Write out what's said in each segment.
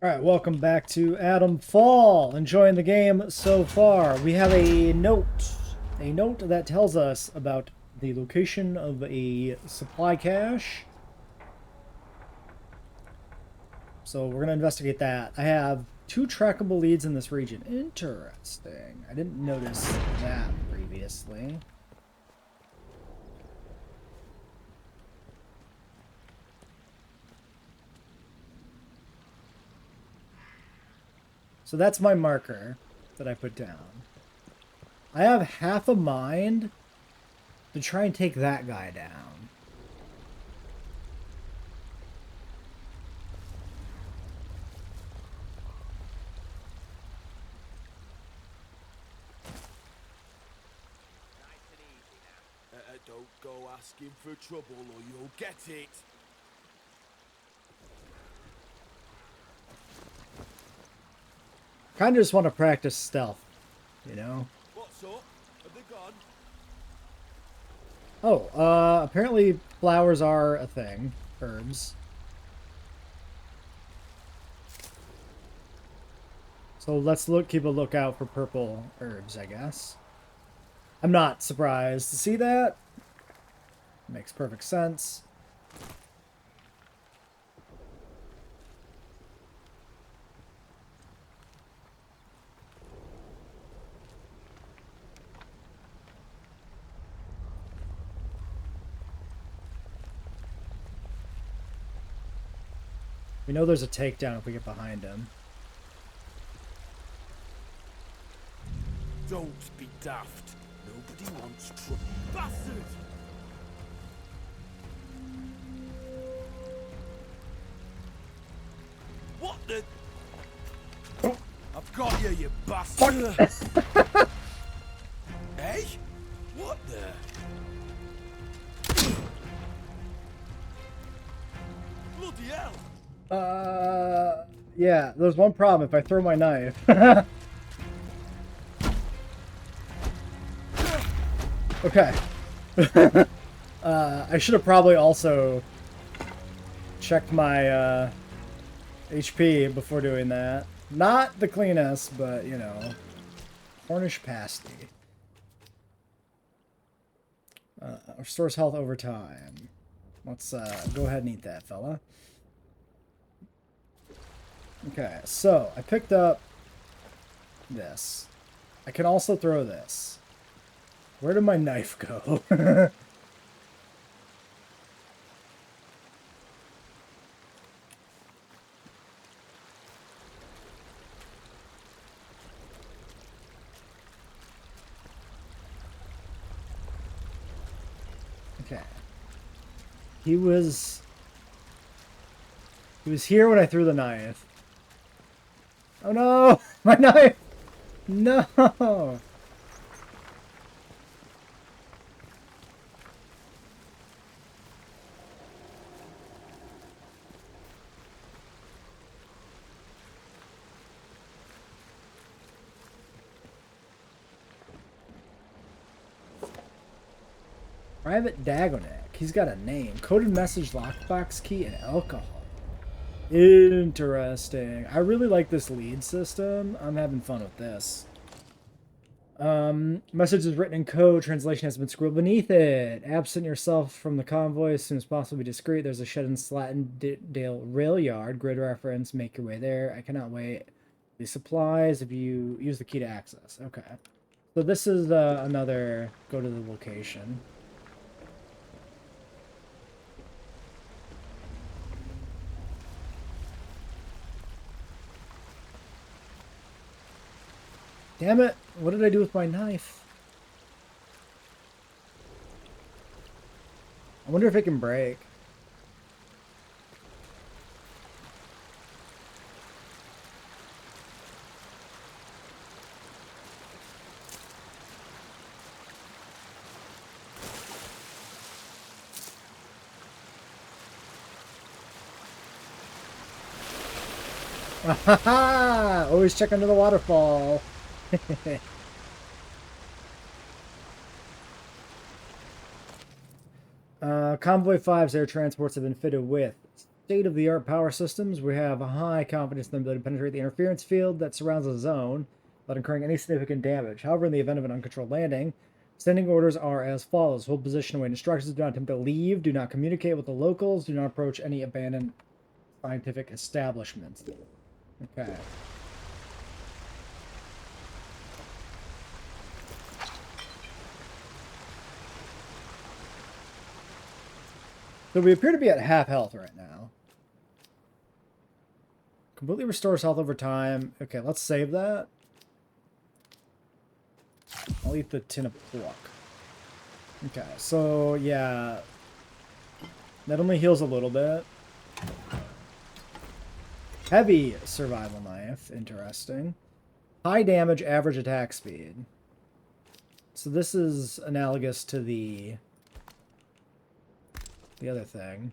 Alright, welcome back to Atomfall. Enjoying the game so far. We have a note that tells us about the location of a supply cache. So we're going to investigate that. I have 2 trackable leads in this region. Interesting. I didn't notice that previously. So that's my marker that I put down. I have half a mind to try and take that guy down. Don't go asking for trouble or you'll get it. Kind of just want to practice stealth, you know? What's up? Have they gone? Oh, apparently flowers are a thing. Herbs. So let's keep a lookout for purple herbs, I guess. I'm not surprised to see that. Makes perfect sense. We know there's a takedown if we get behind him. Don't be daft. Nobody wants trouble. Bastard! What the? I've got you, you bastard! Hey? What the? Bloody hell! Yeah, there's one problem if I throw my knife. Okay. I should have probably also checked my HP before doing that. Not the cleanest, but, you know, Cornish pasty. Restores health over time. Let's go ahead and eat that, fella. Okay, so I picked up this. I can also throw this. Where did my knife go? Okay. He was here when I threw the knife. Oh no! My knife! No! Private Dagonak. He's got a name. Coded message, lockbox key, and alcohol. Interesting. I really like this lead system. I'm having fun with this. Message is written in code. Translation has been scribbled beneath it. Absent yourself from the convoy as soon as possible. Be discreet. There's a shed in Slatindale rail yard. Grid reference. Make your way there. I cannot wait. The supplies if you use the key to access. Okay. So this is another go to the location. Damn it! What did I do with my knife? I wonder if it can break. Always check under the waterfall. Convoy 5's air transports have been fitted with state-of-the-art power systems. We have a high confidence in the ability to penetrate the interference field that surrounds the zone without incurring any significant damage. However, in the event of an uncontrolled landing, standing orders are as follows. Hold position, await instructions, do not attempt to leave, do not communicate with the locals, do not approach any abandoned scientific establishments. Okay. So we appear to be at half health right now. Completely restores health over time. Okay, let's save that. I'll eat the tin of pork. Okay, so yeah. That only heals a little bit. Heavy survival knife. Interesting. High damage, average attack speed. So this is analogous to the other thing.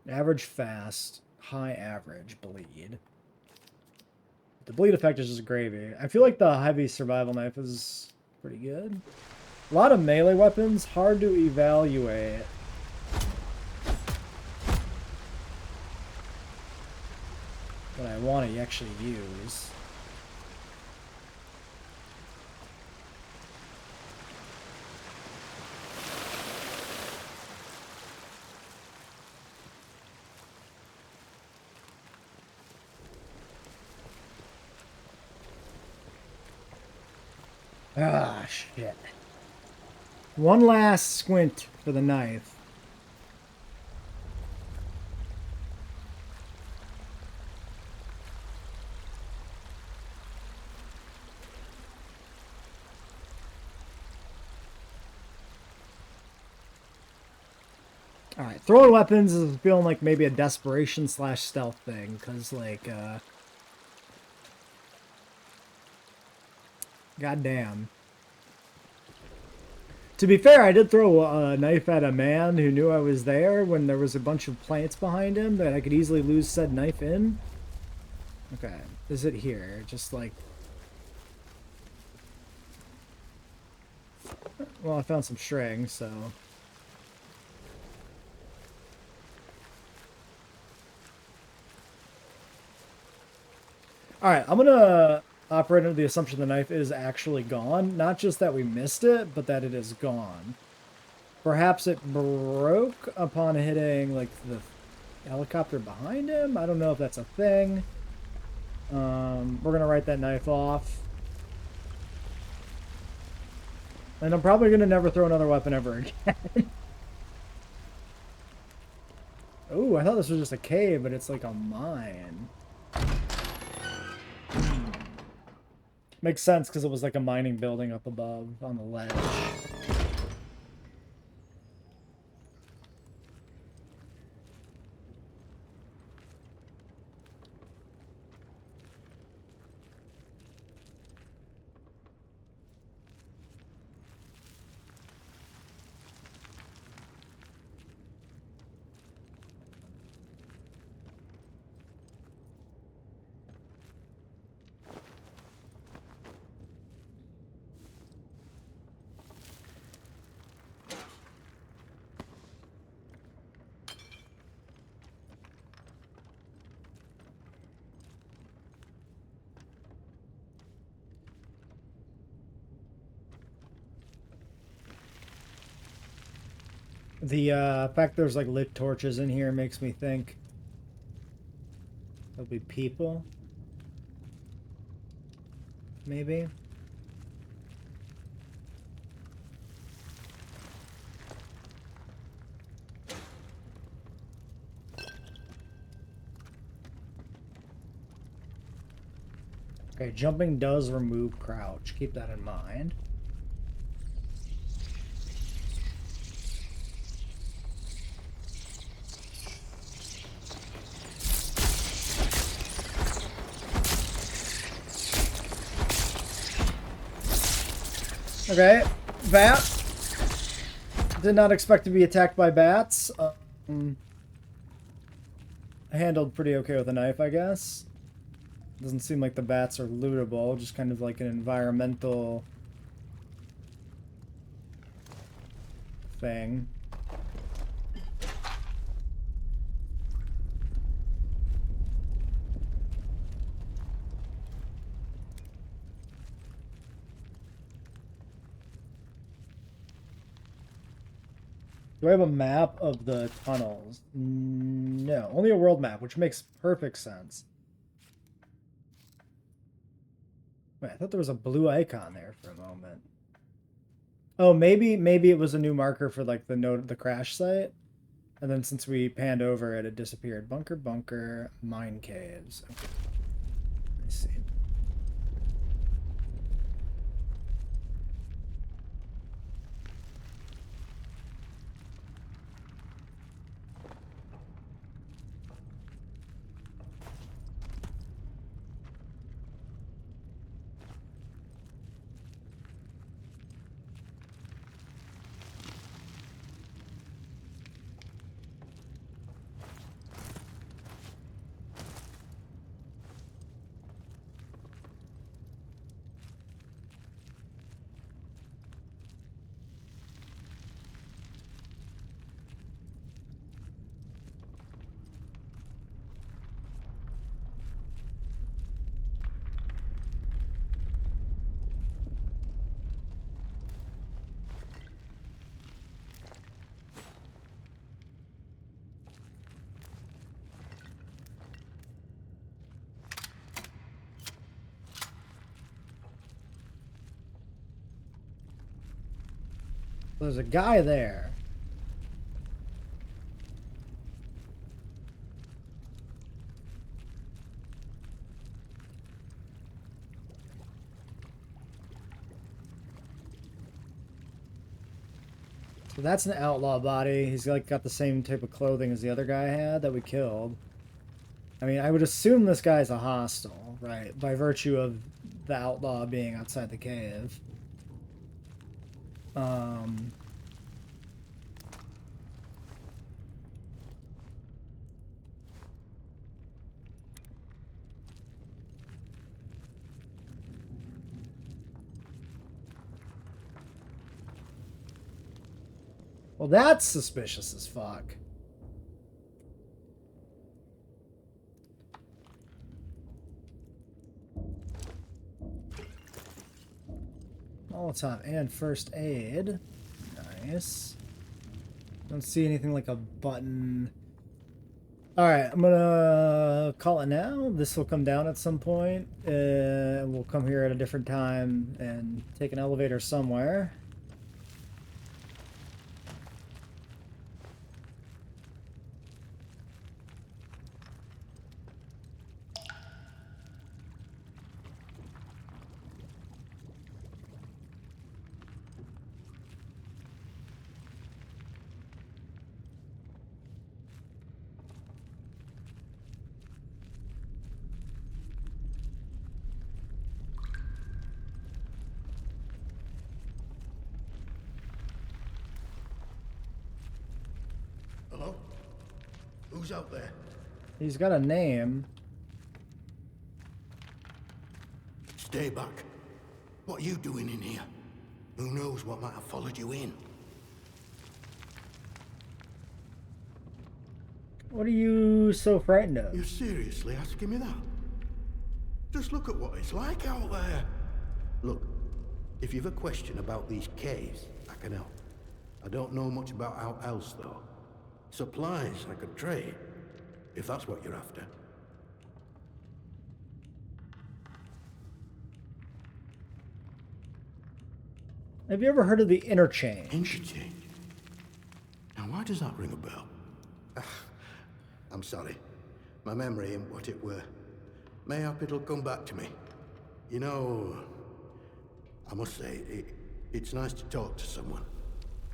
Average fast, high average bleed. The bleed effect is just gravy. I feel like the heavy survival knife is pretty good. A lot of melee weapons, hard to evaluate. What I want to actually use. Ah, shit. One last squint for the knife. Alright, throwing weapons is feeling like maybe a desperation / stealth thing, because, like, goddamn. To be fair, I did throw a knife at a man who knew I was there when there was a bunch of plants behind him that I could easily lose said knife in. Okay, is it here? Just like... Well, I found some string, so... Alright, I'm gonna operate under the assumption the knife is actually gone. Not just that we missed it, but that it is gone. Perhaps it broke upon hitting, like, the helicopter behind him? I don't know if that's a thing. We're gonna write that knife off. And I'm probably gonna never throw another weapon ever again. Oh, I thought this was just a cave, but it's like a mine. Makes sense because it was like a mining building up above on the ledge. The fact there's like lit torches in here makes me think there'll be people. Maybe. Okay, jumping does remove crouch. Keep that in mind. Okay, bat. Did not expect to be attacked by bats. Handled pretty okay with a knife, I guess. Doesn't seem like the bats are lootable, just kind of like an environmental thing. Do I have a map of the tunnels? No, only a world map, which makes perfect sense. Wait, I thought there was a blue icon there for a moment. Oh, maybe it was a new marker for like the crash site. And then since we panned over it, it disappeared. Bunker, mine caves. Okay. Let's see. There's a guy there. So that's an outlaw body. He's like got the same type of clothing as the other guy had that we killed. I mean, I would assume this guy's a hostile, right? By virtue of the outlaw being outside the cave. Well, that's suspicious as fuck. Molotov and first aid. Nice. Don't see anything like a button. Alright, I'm gonna call it now. This will come down at some point. We'll come here at a different time and take an elevator somewhere. Hello? Who's out there? He's got a name. Stay back. What are you doing in here? Who knows what might have followed you in? What are you so frightened of? You're seriously asking me that? Just look at what it's like out there. Look, if you've a question about these caves, I can help. I don't know much about out else, though. Supplies I could trade, if that's what you're after. Have you ever heard of the interchange? Interchange? Now, why does that ring a bell? I'm sorry. My memory ain't what it were. Mayhap it'll come back to me. You know, I must say, it's nice to talk to someone.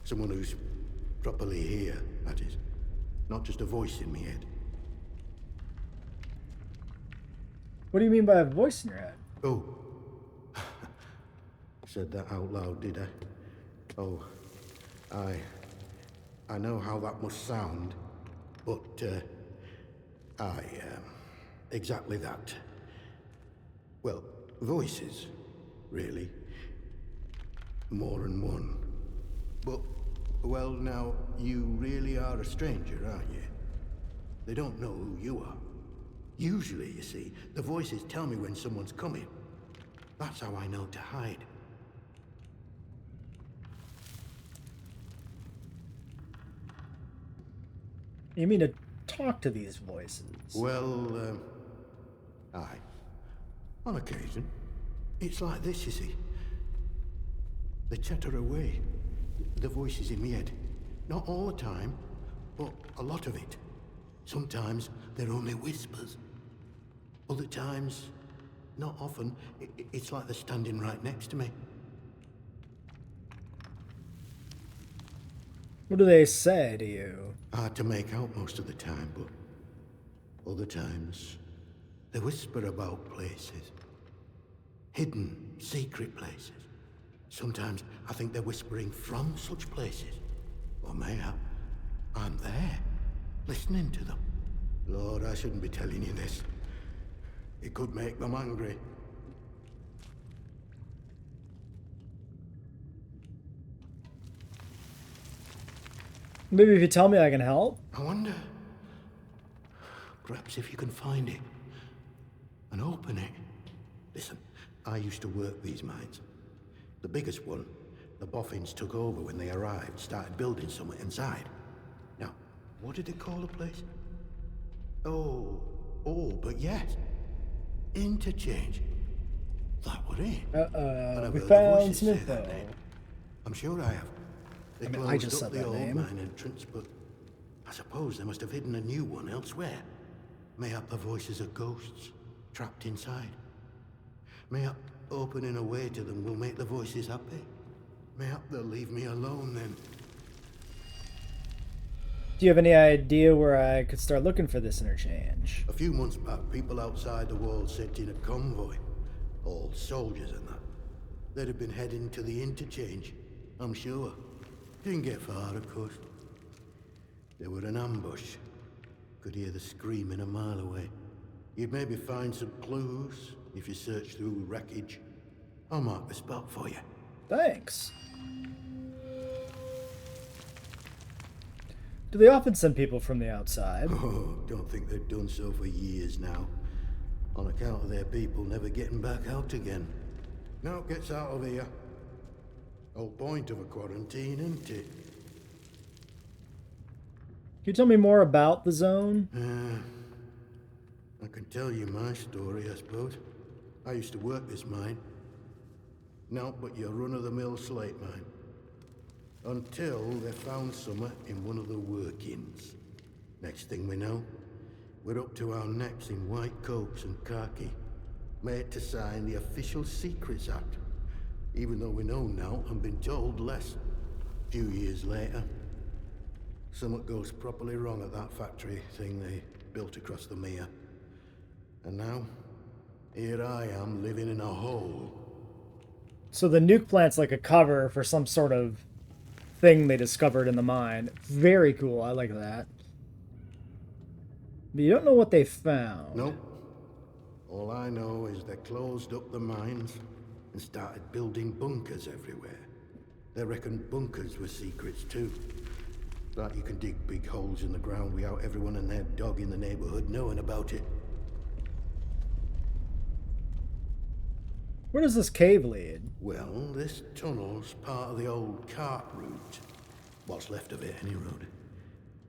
Someone who's properly here, that is. Not just a voice in my head. What do you mean by a voice in your head? Oh. Said that out loud, did I? Oh. I know how that must sound, but, exactly that. Well, voices, really. More than one. But, well, now, you really are a stranger, aren't you? They don't know who you are. Usually, you see, the voices tell me when someone's coming. That's how I know to hide. You mean to talk to these voices? Well, aye. On occasion. It's like this, you see. They chatter away. The voices in my head. Not all the time, but a lot of it. Sometimes they're only whispers. Other times, not often, it's like they're standing right next to me. What do they say to you? Hard to make out most of the time, but other times, they whisper about places. Hidden, secret places. Sometimes I think they're whispering from such places. Or mayhap I'm there, listening to them. Lord, I shouldn't be telling you this. It could make them angry. Maybe if you tell me I can help? I wonder, perhaps if you can find it and open it. Listen, I used to work these mines. The biggest one, the boffins took over when they arrived, started building something inside. Now, what did they call the place? Oh, but yes. Interchange. That was it. And I've We heard the found voices some say info. that name. I'm sure I have. They I closed just up said the that old name. mine entrance, but I suppose they must have hidden a new one elsewhere. Mayhap the voices are ghosts, trapped inside. Mayhap opening a way to them will make the voices happy. Mayhap they'll leave me alone then. Do you have any idea where I could start looking for this interchange? A few months back, people outside the walls sent in a convoy. All soldiers and that. They'd have been heading to the interchange, I'm sure. Didn't get far, of course. They were an ambush. Could hear the screaming a mile away. You'd maybe find some clues if you search through wreckage. I'll mark the spot for you. Thanks. Do they often send people from the outside? Oh, don't think they've done so for years now. On account of their people never getting back out again. Now it gets out of here. Whole point of a quarantine, isn't it? Can you tell me more about the zone? I can tell you my story, I suppose. I used to work this mine. No, but your run-of-the-mill slate mine. Until they found some in one of the workings. Next thing we know, we're up to our necks in white coats and khaki, made to sign the Official Secrets Act, even though we know now and been told less. A few years later, something goes properly wrong at that factory thing they built across the mere. And now, here I am living in a hole. So the nuke plant's like a cover for some sort of thing they discovered in the mine. Very cool. I like that. But you don't know what they found. Nope. All I know is they closed up the mines and started building bunkers everywhere. They reckoned bunkers were secrets too. Like you can dig big holes in the ground without everyone and their dog in the neighborhood knowing about it. Where does this cave lead? Well, this tunnel's part of the old cart route. What's left of it, any road.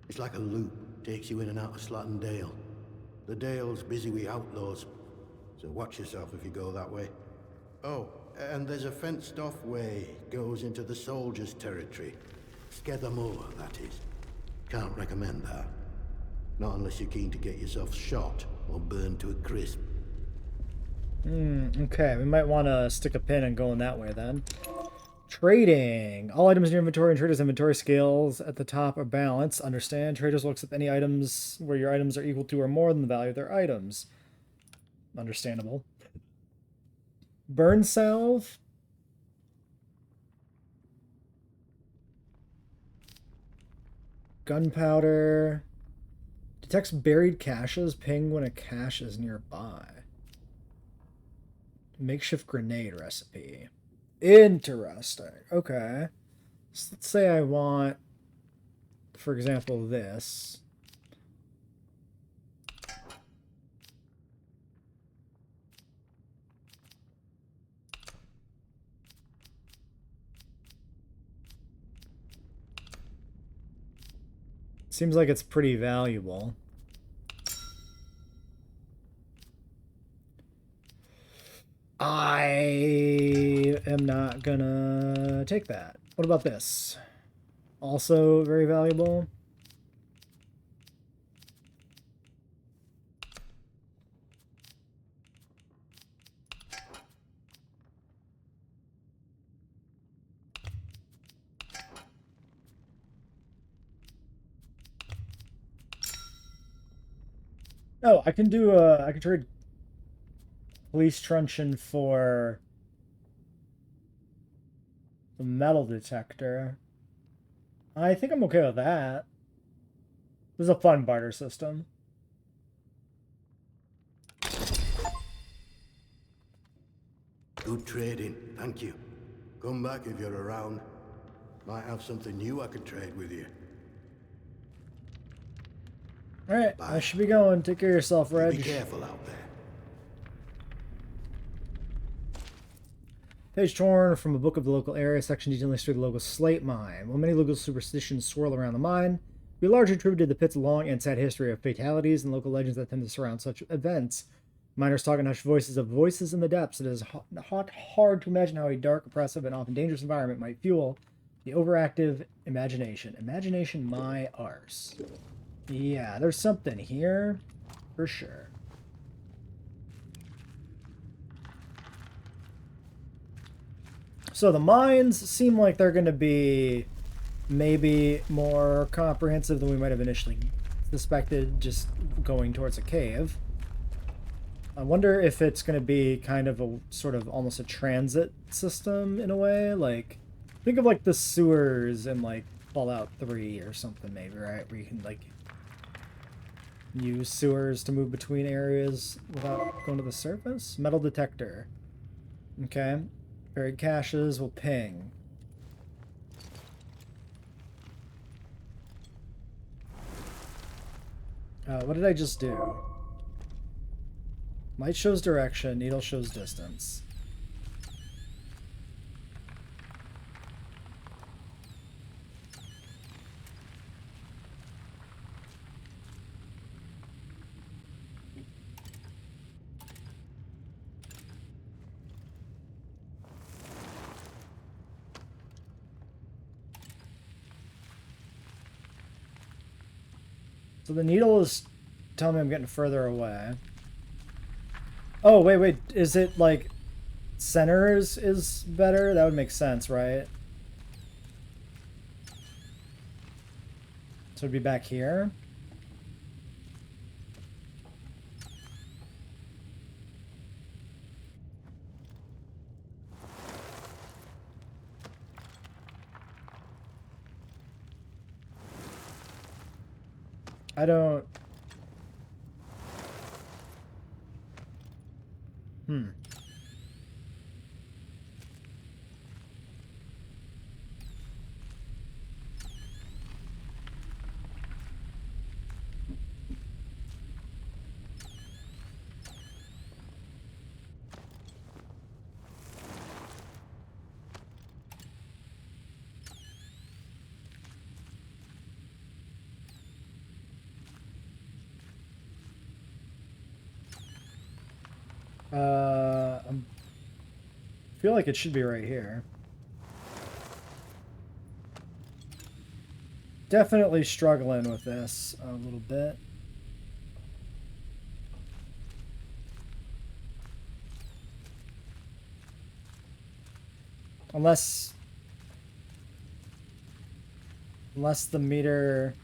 It's like a loop, takes you in and out of Slatton Dale. The Dale's busy with outlaws, so watch yourself if you go that way. Oh, and there's a fenced-off way, goes into the soldiers' territory. Skethermoor, that is. Can't recommend that. Not unless you're keen to get yourself shot or burned to a crisp. Okay, we might want to stick a pin and go in that way then. Trading. All items in your inventory and traders' inventory scales at the top are balanced. Understand. Traders will accept any items where your items are equal to or more than the value of their items. Understandable. Burn salve. Gunpowder. Detects buried caches. Ping when a cache is nearby. Makeshift grenade recipe. Interesting. Okay. So let's say I want, for example, this. Seems like it's pretty valuable. I am not gonna take that. What about this? Also very valuable. Oh, I can do I can trade police truncheon for the metal detector. I think I'm okay with that. This is a fun barter system. Good trading, thank you. Come back if you're around. Might have something new I could trade with you. Alright, I should be going. Take care of yourself, You Reg. be careful out there. Page torn from a book of the local area, section detailing the history of the local slate mine. While many local superstitions swirl around the mine, we largely attributed the pit's long and sad history of fatalities and local legends that tend to surround such events. Miners talk in hushed voices of voices in the depths. It is hard to imagine how a dark, oppressive, and often dangerous environment might fuel the overactive imagination. Imagination my arse. Yeah, there's something here for sure. So the mines seem like they're going to be maybe more comprehensive than we might have initially suspected, just going towards a cave. I wonder if it's going to be kind of a sort of almost a transit system in a way. Like, think of like the sewers in like Fallout 3 or something maybe, right? Where you can like use sewers to move between areas without going to the surface. Metal detector. Okay. Buried caches will ping. What did I just do? Light shows direction, needle shows distance. So the needle is telling me I'm getting further away. Oh, wait. Is it like centers is better? That would make sense, right? So it'd be back here. I don't... I feel like it should be right here. Definitely struggling with this a little bit. Unless the meter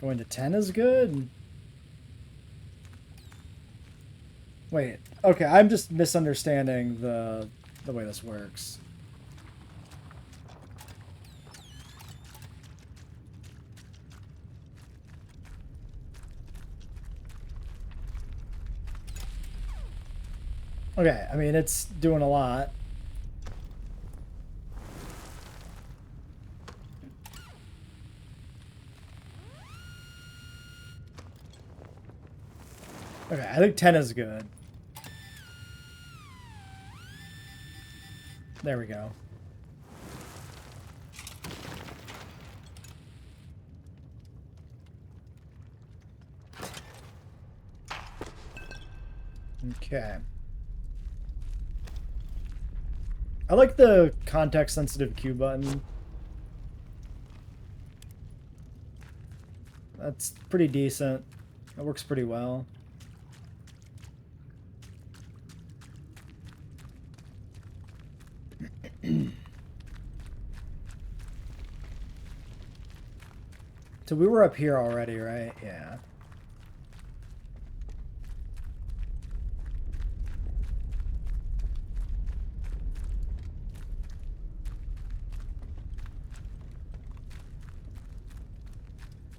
going to 10 is good. Wait, okay, I'm just misunderstanding the way this works. Okay, I mean, it's doing a lot. Okay, I think 10 is good. There we go. Okay. I like the context-sensitive Q button. That's pretty decent. That works pretty well. So we were up here already, right? Yeah.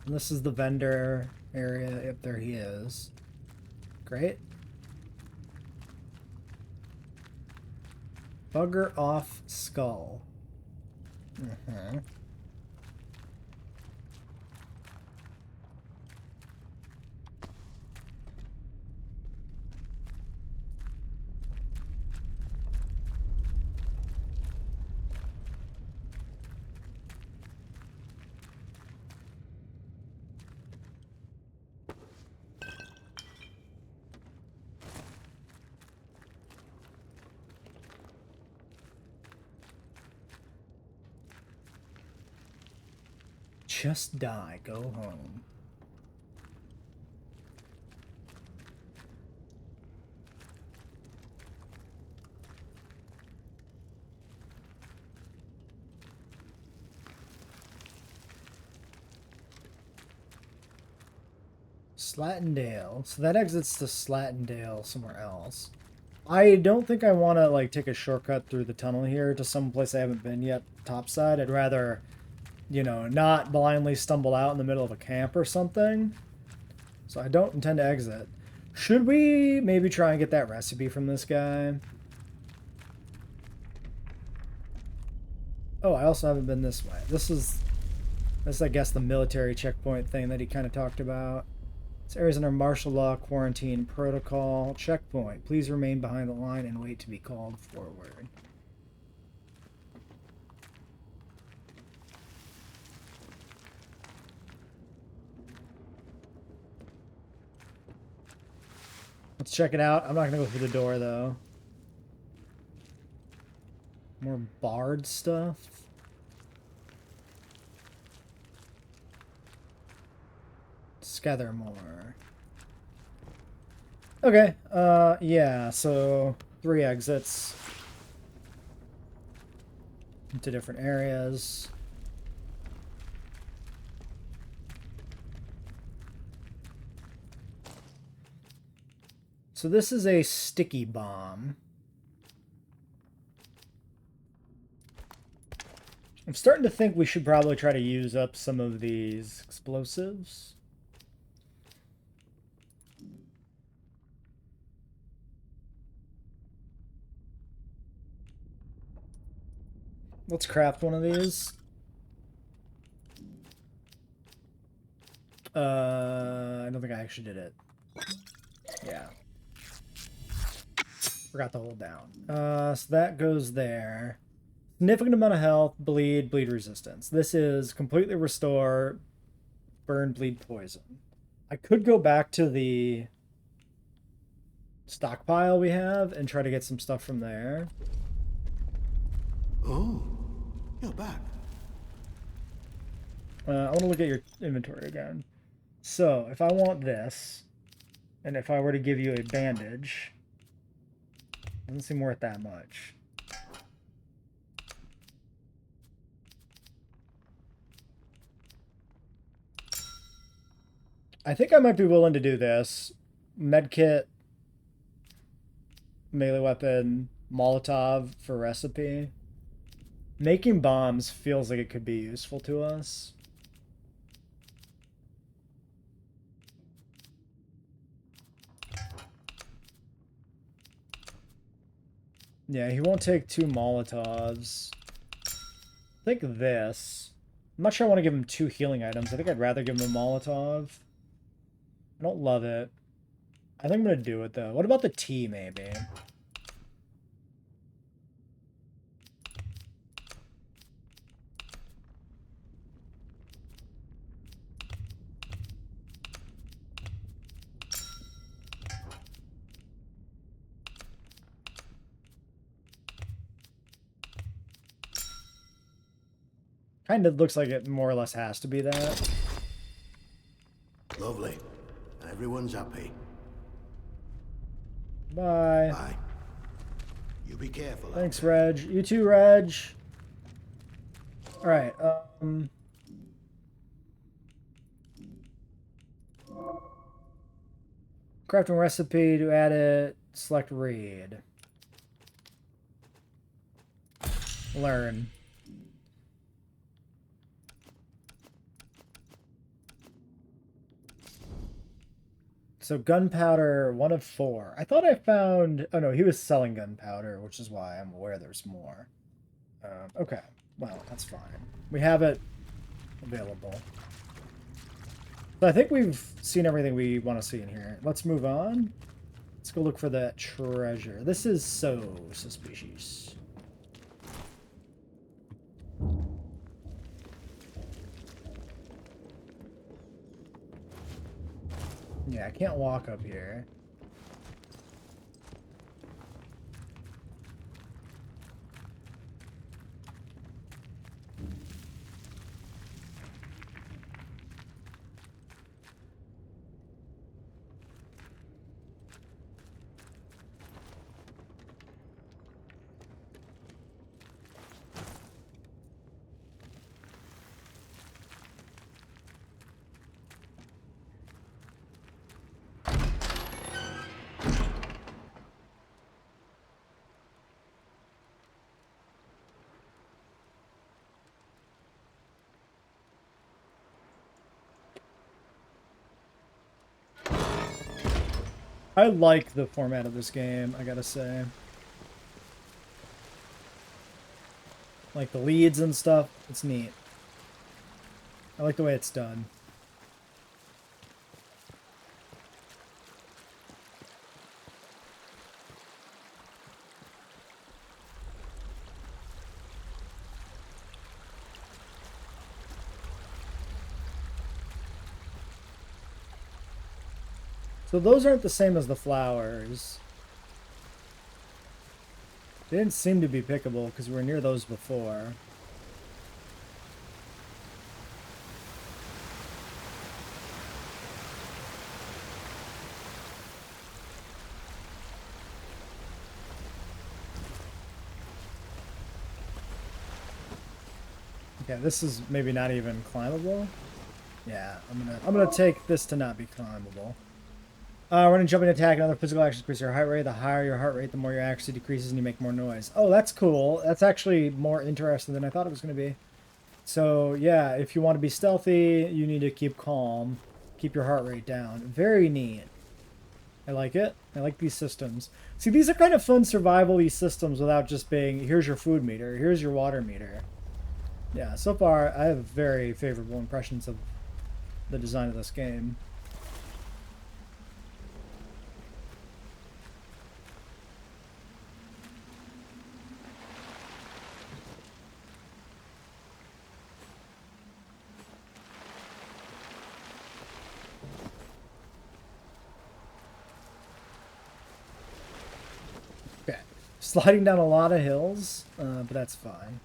And this is the vendor area. Yep, there he is. Great. Bugger off skull. Mm-hmm. Just die. Go home. Slatendale. So that exits to Slatendale somewhere else. I don't think I want to like take a shortcut through the tunnel here to some place I haven't been yet topside. I'd rather, you know, not blindly stumble out in the middle of a camp or something. So I don't intend to exit. Should we maybe try and get that recipe from this guy? Oh, I also haven't been this way. This is, I guess, the military checkpoint thing that he kind of talked about. This area's under martial law quarantine protocol. Checkpoint. Please remain behind the line and wait to be called forward. Let's check it out. I'm not gonna go through the door though. More barred stuff. Scathermore. Okay, yeah, so 3 exits into different areas. So this is a sticky bomb. I'm starting to think we should probably try to use up some of these explosives. Let's craft one of these. I don't think I actually did it. Yeah. Forgot to hold down. So that goes there. Significant amount of health, bleed resistance. This is completely restore, burn, bleed, poison. I could go back to the stockpile we have and try to get some stuff from there. Oh, you're back. I want to look at your inventory again. So, if I want this, and if I were to give you a bandage, doesn't seem worth that much. I think I might be willing to do this. Medkit, melee weapon, Molotov for recipe. Making bombs feels like it could be useful to us. Yeah, he won't take 2 Molotovs. I think this. I'm not sure I want to give him 2 healing items. I think I'd rather give him a Molotov. I don't love it. I think I'm going to do it, though. What about the tea, maybe? Kind of looks like it more or less has to be that. Lovely. Everyone's happy. Bye. Bye. You be careful. Thanks, Reg. You too, Reg. All right. Crafting recipe to add it. Select read. Learn. So gunpowder, 1 of 4. I thought I found... Oh no, he was selling gunpowder, which is why I'm aware there's more. Okay, well, that's fine. We have it available. So I think we've seen everything we want to see in here. Let's move on. Let's go look for that treasure. This is so suspicious. Yeah, I can't walk up here. I like the format of this game, I gotta say. Like the leads and stuff, it's neat. I like the way it's done. So those aren't the same as the flowers. They didn't seem to be pickable because we were near those before. Okay, this is maybe not even climbable. Yeah, I'm gonna take this to not be climbable. When you jump and attack, another physical action increases your heart rate. The higher your heart rate, the more your accuracy decreases and you make more noise. Oh, that's cool. That's actually more interesting than I thought it was going to be. So, yeah, if you want to be stealthy, you need to keep calm. Keep your heart rate down. Very neat. I like it. I like these systems. See, these are kind of fun survival-y systems without just being, here's your food meter, here's your water meter. Yeah, so far, I have very favorable impressions of the design of this game. Okay, sliding down a lot of hills, but that's fine.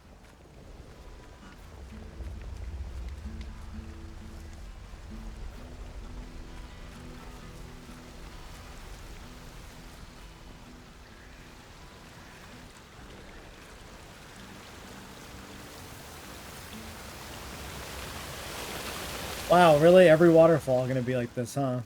Wow, really? Every waterfall gonna be like this, huh?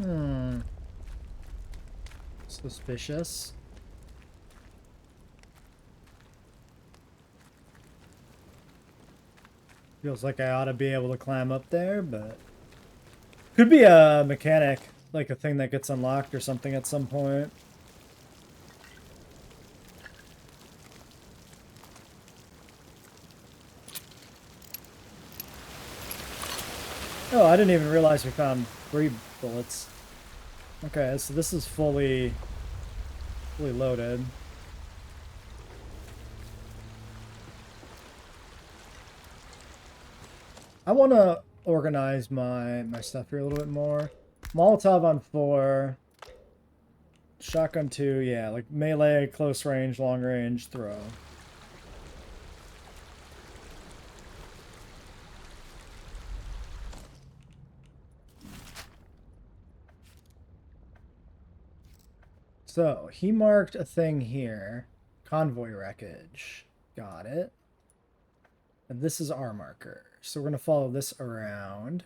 Hmm. Suspicious. Feels like I ought to be able to climb up there, but Could be a mechanic, like a thing that gets unlocked or something at some point. Oh, I didn't even realize we found 3 bullets. Okay, so this is fully loaded. I want to organize my stuff here a little bit more. Molotov on 4. Shotgun 2, yeah, like melee, close range, long range, throw. So, he marked a thing here. Convoy wreckage. Got it. And this is our marker. So we're going to follow this around.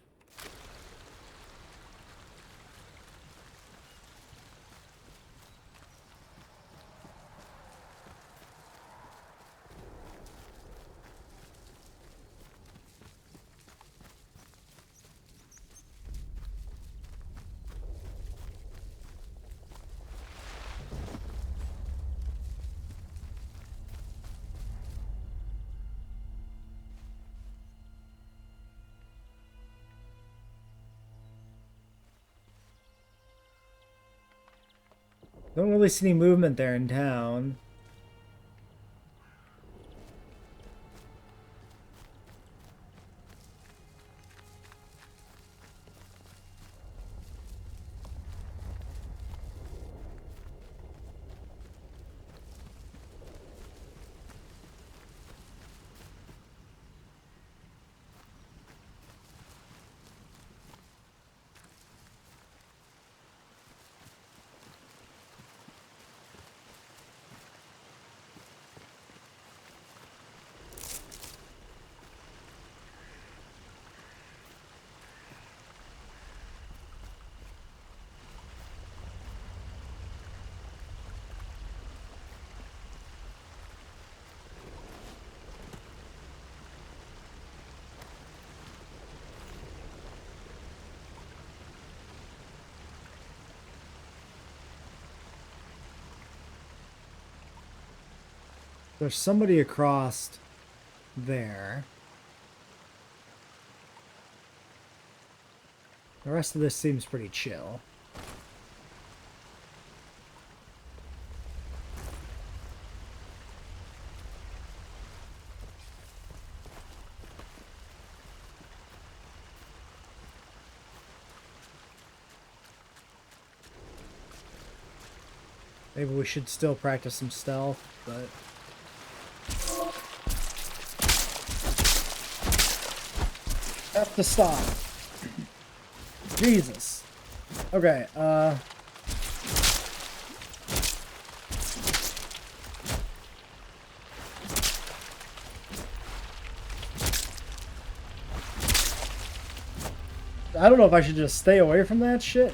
Don't really see any movement there in town. There's somebody across there. The rest of this seems pretty chill. Maybe we should still practice some stealth, but... Have to stop. Jesus. Okay, I don't know if I should just stay away from that shit.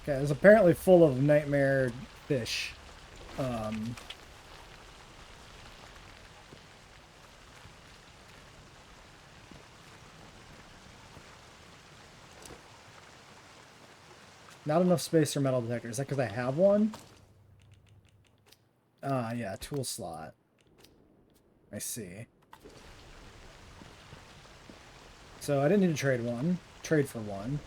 Okay, it's apparently full of nightmare fish. Not enough space for metal detector. Is that because I have one? Ah, yeah, tool slot. I see. So I didn't need to trade one. Trade for one.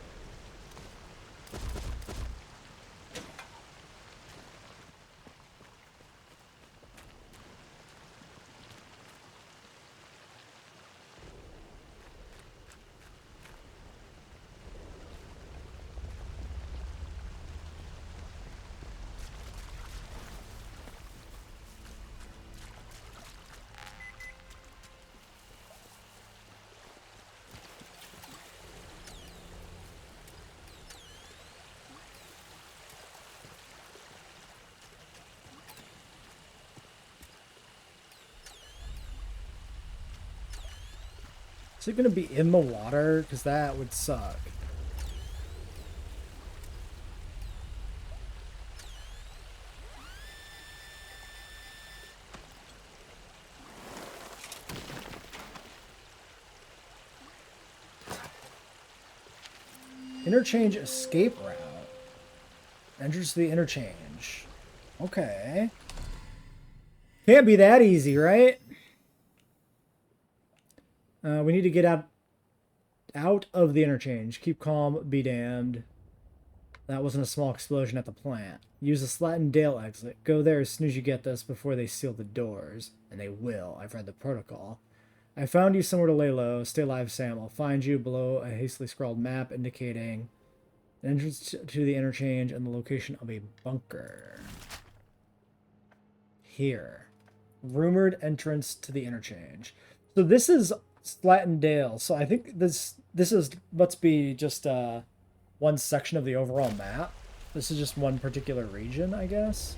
Is it going to be in the water? Because that would suck. Interchange escape route. Entrance to the interchange. Okay. Can't be that easy, right? We need to get out of the interchange. Keep calm, be damned. That wasn't a small explosion at the plant. Use the Slatin Dale exit. Go there as soon as you get this before they seal the doors. And they will. I've read the protocol. I found you somewhere to lay low. Stay alive, Sam. I'll find you below a hastily scrawled map indicating the entrance to the interchange and the location of a bunker. Here. Rumored entrance to the interchange. So this is Slatin Dale. So I think this is must be just one section of the overall map. This is just one particular region, I guess.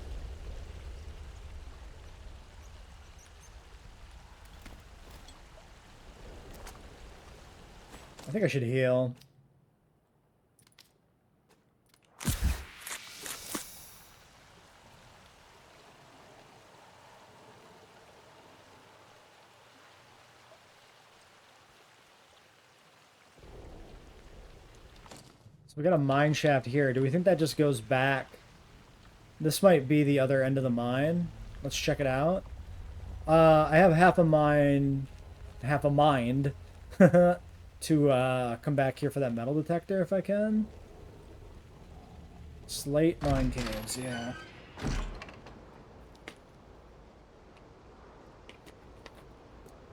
I think I should heal. So we got a mine shaft here. Do we think that just goes back? This might be the other end of the mine. Let's check it out. I have half a mind to come back here for that metal detector if I can. Slate mine caves, yeah.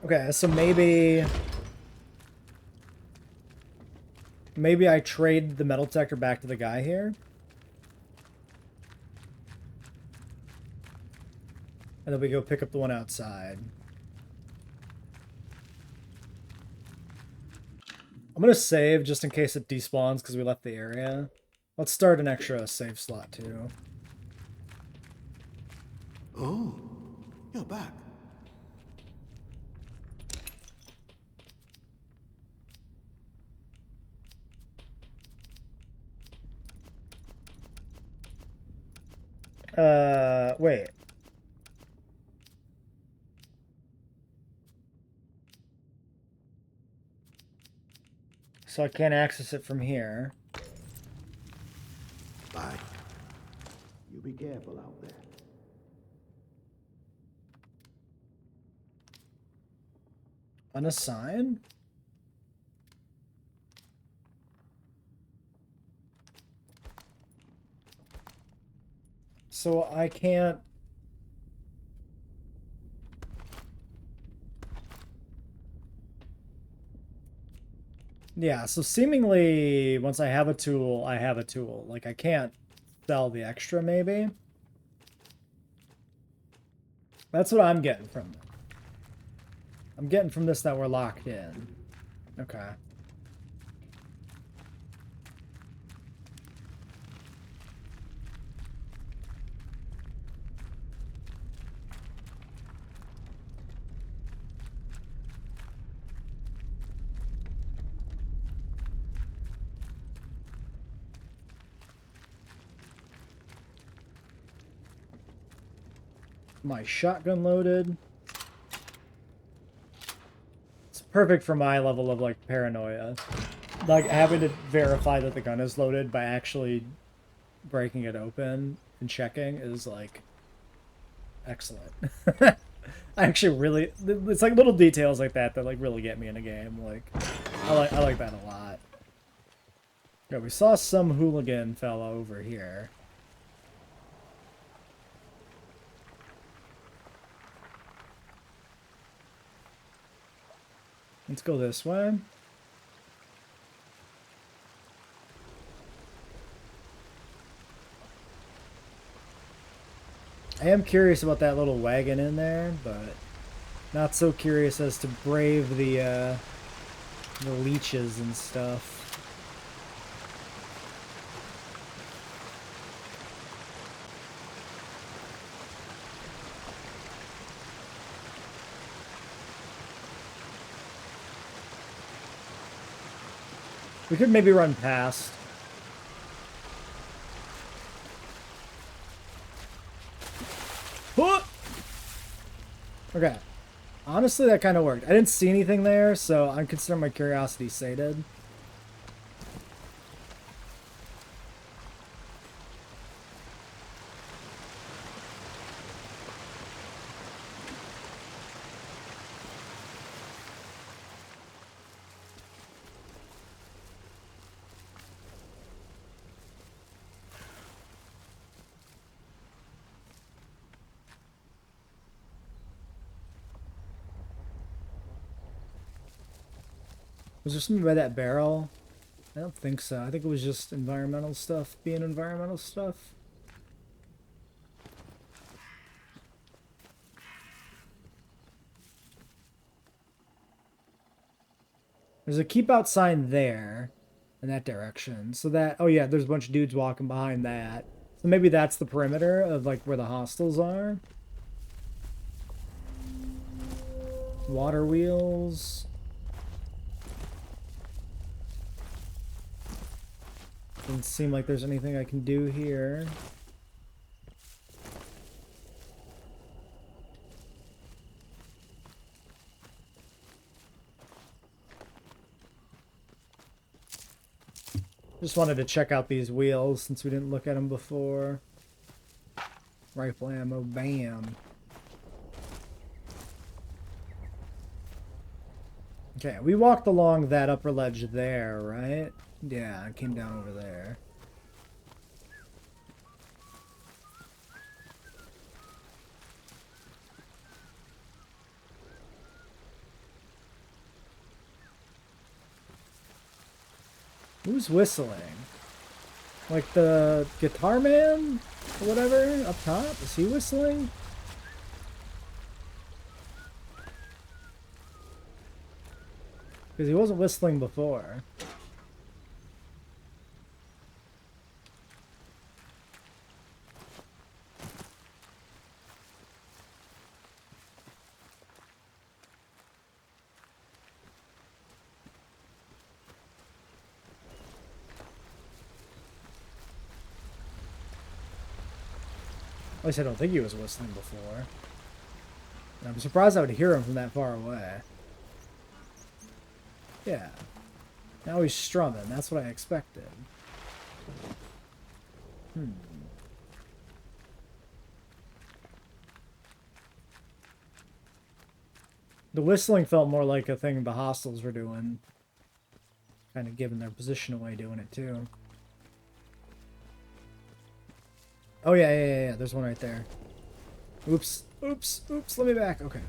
Okay, so maybe I trade the metal detector back to the guy here. And then we go pick up the one outside. I'm going to save just in case it despawns because we left the area. Let's start an extra save slot too. Oh, you're back. Wait. So I can't access it from here. Bye. You be careful out there. Unassign? So I can't... Yeah, so seemingly once I have a tool, I have a tool. Like I can't sell the extra maybe. That's what I'm getting from it. I'm getting from this that we're locked in. Okay. My shotgun loaded. It's perfect for my level of like paranoia. Like having to verify that the gun is loaded by actually breaking it open and checking is like excellent. I actually really, it's like little details like that that like really get me in a game. Like I like that a lot. Yeah, we saw some hooligan fella over here. Let's go this way. I am curious about that little wagon in there, but not so curious as to brave the leeches and stuff. We could maybe run past. Okay. Honestly, that kind of worked. I didn't see anything there, so I'm considering my curiosity sated. Was there something by that barrel? I don't think so. I think it was just environmental stuff being environmental stuff. There's a keep out sign there in that direction. So that, oh yeah, there's a bunch of dudes walking behind that. So maybe that's the perimeter of like where the hostels are. Water wheels. Doesn't seem like there's anything I can do here. Just wanted to check out these wheels since we didn't look at them before. Rifle ammo, bam. Okay, we walked along that upper ledge there, right? Yeah, I came down over there. Who's whistling? Like the guitar man or whatever up top? Is he whistling? Because he wasn't whistling before. At least I don't think he was whistling before. And I'm surprised I would hear him from that far away. Yeah. Now he's strumming. That's what I expected. The whistling felt more like a thing the hostels were doing. Kind of giving their position away doing it too. Oh, yeah. There's one right there. Oops. Let me back. Okay.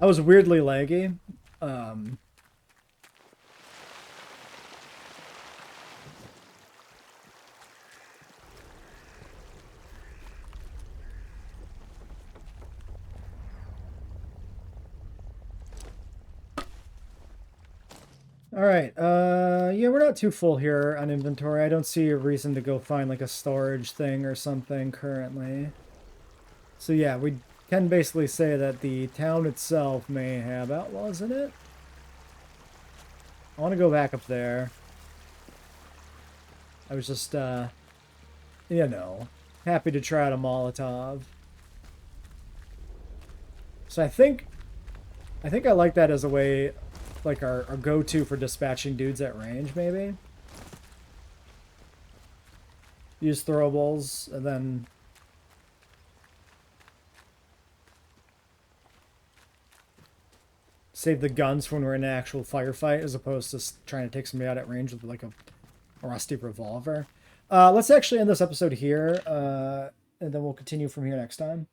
I was weirdly laggy. Alright, yeah, we're not too full here on inventory. I don't see a reason to go find like a storage thing or something currently. So yeah, we can basically say that the town itself may have outlaws in it. I want to go back up there. I was just, you know, happy to try out a Molotov. So I think I like that as a way, like our go-to for dispatching dudes at range, maybe. Use throwables, and then save the guns when we're in an actual firefight, as opposed to trying to take somebody out at range with like a rusty revolver. Let's actually end this episode here, and then we'll continue from here next time.